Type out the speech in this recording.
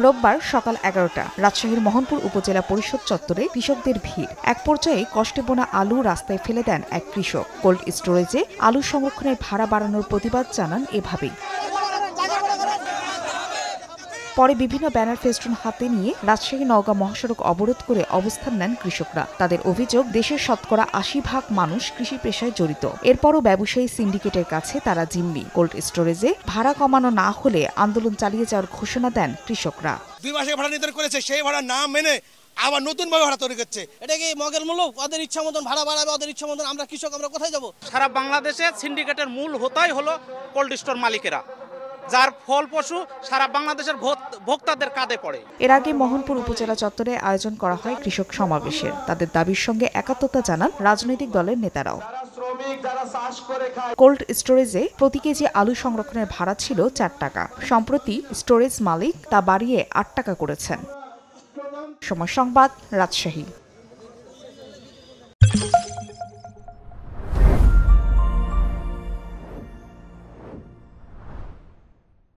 রোববার সকাল ১১টা রাজশাহীর মোহনপুর উপজেলা পরিষদ চত্বরে কৃষকদের ভিড়। এক পর্যায়ে কষ্টে বোনা আলু রাস্তায় ফেলে দেন এক কৃষক। কোল্ড স্টোরেজে আলু সংরক্ষণের ভাড়া বাড়ানোর প্রতিবাদ জানান এভাবেই। পরে বিভিন্ন ব্যানার ফেস্টুন হাতে নিয়ে রাজশাহী নওগাঁ মহাসড়ক অবরোধ করে অবস্থান নেন কৃষকরা। তাদের অভিযোগ, দেশের শতকরা ৮০% মানুষ কৃষি পেশায় জড়িত। এরপরও ব্যবসায়ী সিন্ডিকেটের কাছে তারা জিম্মি। কোল্ড স্টোরেজে ভাড়া কমানো না হলে আন্দোলন চালিয়ে যাওয়ার ঘোষণা দেন কৃষকরা। ২ মাসের ভাড়া নির্ধারণ করেছে, সেই ভাড়া না মেনে আবার নতুন ভাবে ভাড়া তৈরি করছে। এটা কি মগের মূলক? ওদের ইচ্ছা মতন ভাড়া বাড়াবে, ওদের ইচ্ছা মতন আমরা কৃষক আমরা কোথায় যাব? সারা বাংলাদেশে সিন্ডিকেটের মূল হোতাই হলো কোল্ড স্টোর মালিকেরা, যার ফলপ্রসূ সারা বাংলাদেশের ভোক্তাদের কাঁধে পড়ে। এর আগে মোহনপুর উপজেলা চত্বরে আয়োজন করা হয় কৃষক সমাবেশের। তাদের দাবির সঙ্গে একাত্মতা জানান রাজনৈতিক দলের নেতারাও। কোল্ড স্টোরেজে প্রতি কেজি আলু সংরক্ষণের ভাড়া ছিল ৪ টাকা। সম্প্রতি স্টোরেজ মালিক তা বাড়িয়ে ৮ টাকা করেছেন। সময় সংবাদ, রাজশাহী।